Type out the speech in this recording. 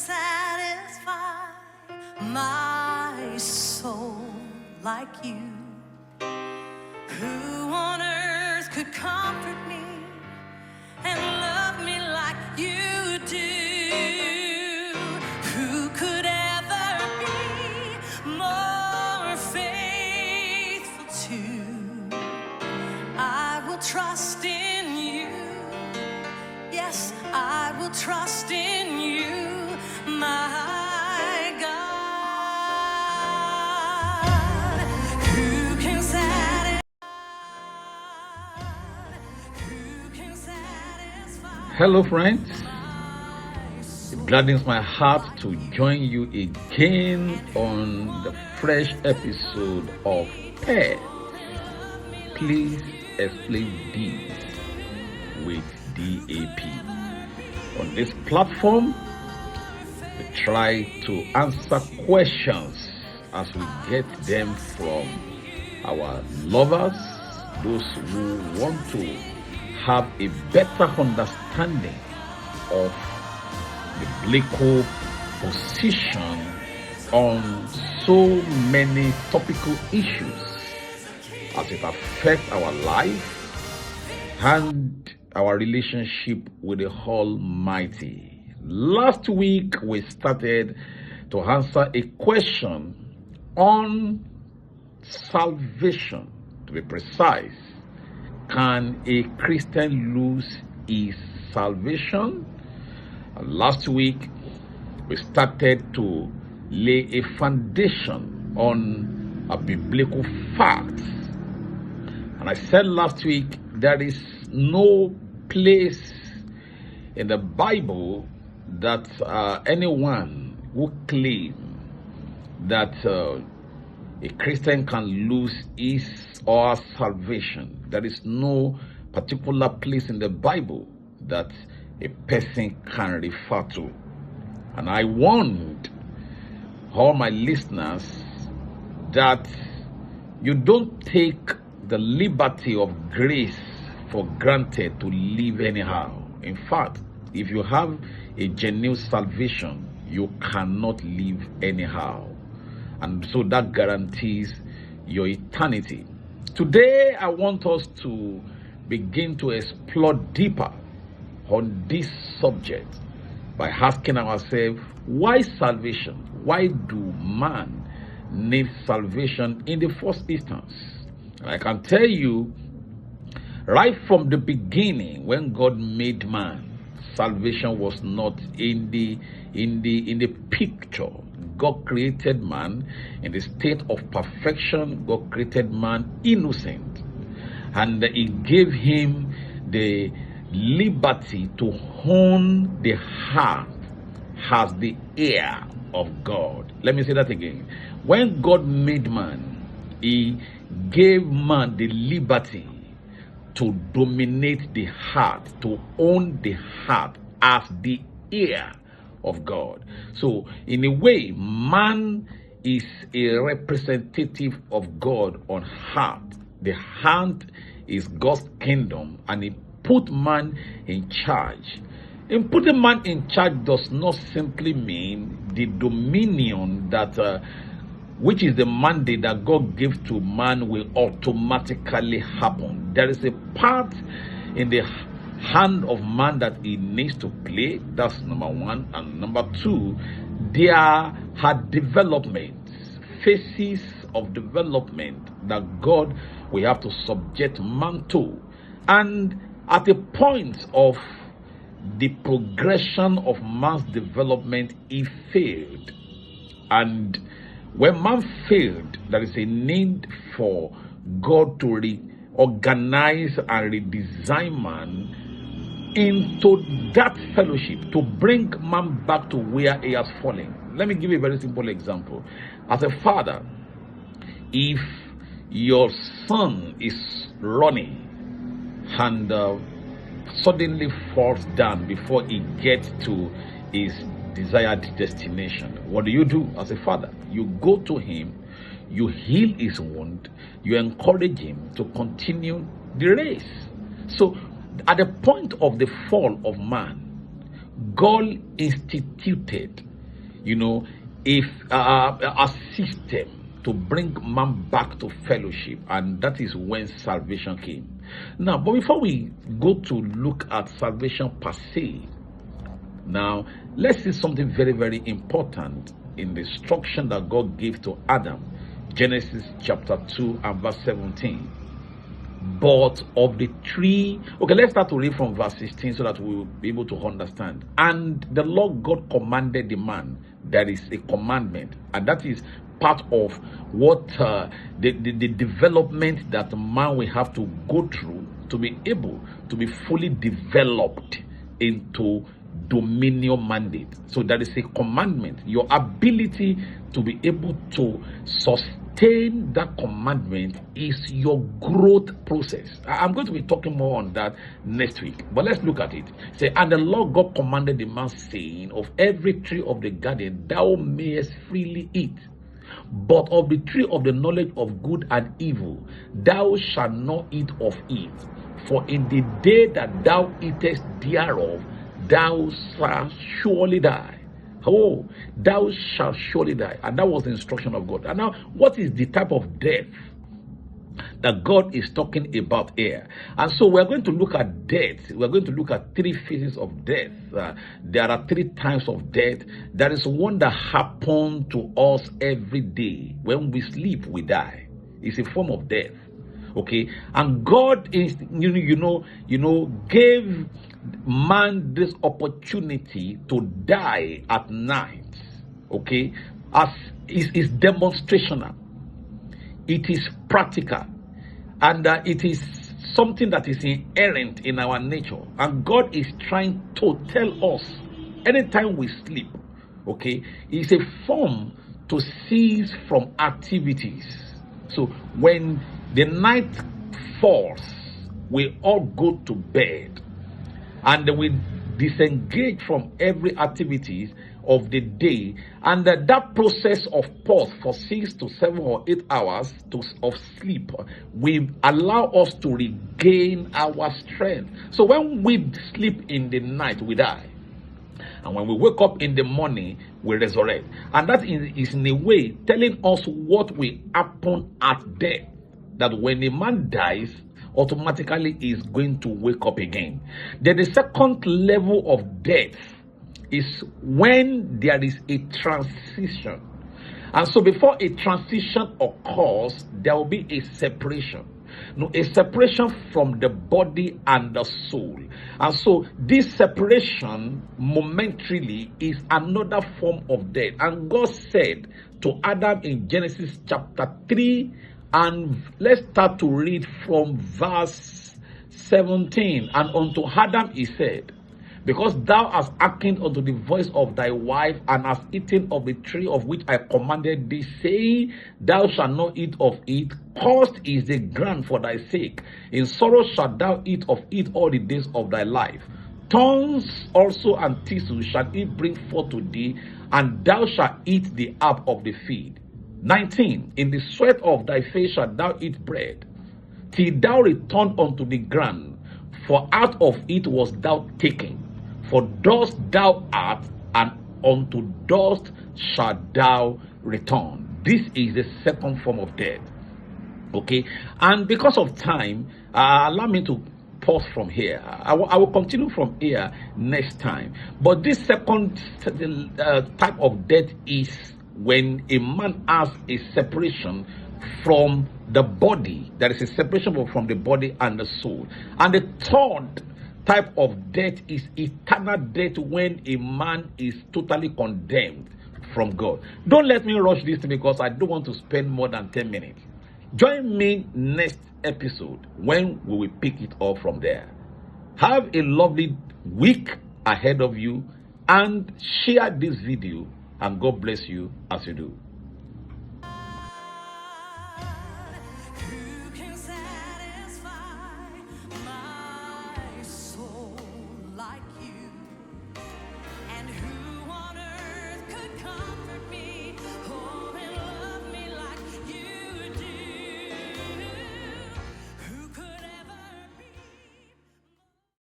satisfy my soul like you? Who on earth could comfort me and love me like you do? Who could ever be more faithful to? I will trust in you. Yes, I will trust in you, my God. Who can satisfy? Hello, friends. It gladdens my heart to join you again on the fresh episode of Pairs. Please explain this with DAP. On this platform, we try to answer questions as we get them from our lovers, those who want to have a better understanding of the biblical position on so many topical issues as it affects our life and our relationship with the Almighty. Last week, we started to answer a question on salvation. To be precise, can a Christian lose his salvation? And last week, we started to lay a foundation on a biblical fact. And I said last week, there is no place in the Bible that anyone who claims that a Christian can lose his or her salvation. There is no particular place in the Bible that a person can refer to. And I warned all my listeners that you don't take the liberty of grace for granted to live anyhow. In fact, if you have a genuine salvation, you cannot live anyhow. And so that guarantees your eternity. Today, I want us to begin to explore deeper on this subject by asking ourselves, why salvation? Why do man need salvation in the first instance? And I can tell you, right from the beginning, when God made man, salvation was not in the picture. God created man in the state of perfection. God created man innocent, and He gave him the liberty to own the heart as the heir of God. Let me say that again. When God made man, He gave man the liberty to dominate the heart, to own the heart as the heir of God. So, in a way, man is a representative of God on earth. The heart is God's kingdom, and He put man in charge. And putting man in charge does not simply mean the dominion that which is the mandate that God gives to man will automatically happen. There is a part in the hand of man that he needs to play. That's number one. And number two, there are developments, phases of development that God will have to subject man to. And at a point of the progression of man's development, he failed. And when man failed, there is a need for God to reorganize and redesign man into that fellowship, to bring man back to where he has fallen. Let me give you a very simple example. As a father, if your son is running and suddenly falls down before he gets to his desired destination, what do as a father? You go to him, you heal his wound, you encourage him to continue the race. So at the point of the fall of man, God instituted you know, if a system to bring man back to fellowship, and that is when salvation came. Now, but before we go to look at salvation per se, now let's see something very, very important in the instruction that God gave to Adam. Genesis chapter 2 and verse 17. But of the tree, okay, let's start to read from verse 16 so that we will be able to understand. And the Lord God commanded the man. There is a commandment, and that is part of what the development that man will have to go through to be able to be fully developed into dominion mandate. So there is a commandment. Your ability to be able to sustain that commandment is your growth process. I'm going to be talking more on that next week, but let's look at it. Say, and the Lord God commanded the man, saying, of every tree of the garden thou mayest freely eat, but of the tree of the knowledge of good and evil thou shalt not eat of it, for in the day that thou eatest thereof thou shalt surely die. Oh, thou shalt surely die. And that was the instruction of God. And now, what is the type of death that God is talking about here? And so we're going to look at death. We're going to look at three phases of death. There are three types of death. There is one that happens to us every day. When we sleep, we die. It's a form of death. Okay, and God is, gave man this opportunity to die at night. Okay, as is demonstrational, it is practical, and it is something that is inherent in our nature. And God is trying to tell us, anytime we sleep, okay, it's a form to cease from activities. So when the night falls, we all go to bed and we disengage from every activities of the day, and that process of pause for 6 to 7 or 8 hours of sleep will allow us to regain our strength. So when we sleep in the night, we die, and when we wake up in the morning, we resurrect. And that is in a way telling us what will happen at death. That when a man dies, automatically is going to wake up again. Then the second level of death is when there is a transition. And so before a transition occurs, there will be a separation. No, a separation from the body and the soul. And so this separation momentarily is another form of death. And God said to Adam in Genesis chapter 3, and let's start to read from verse 17. And unto Adam he said, because thou hast hearkened unto the voice of thy wife, and hast eaten of the tree of which I commanded thee, saying, thou shalt not eat of it, cursed is the ground for thy sake. In sorrow shalt thou eat of it all the days of thy life. Thorns also and thistles shall it bring forth to thee, and thou shalt eat the herb of the field. 19. In the sweat of thy face shalt thou eat bread, till thou return unto the ground, for out of it was thou taken. For dust thou art, and unto dust shalt thou return. This is the second form of death. Okay, and because of time, allow me to pause from here. I will continue from here next time. But this second type of death is when a man has a separation from the body. There is a separation from the body and the soul. And the third type of death is eternal death, when a man is totally condemned from God. Don't let me rush this because I don't want to spend more than 10 minutes. Join me next episode when we will pick it up from there. Have a lovely week ahead of you, and share this video, and God bless you as you do.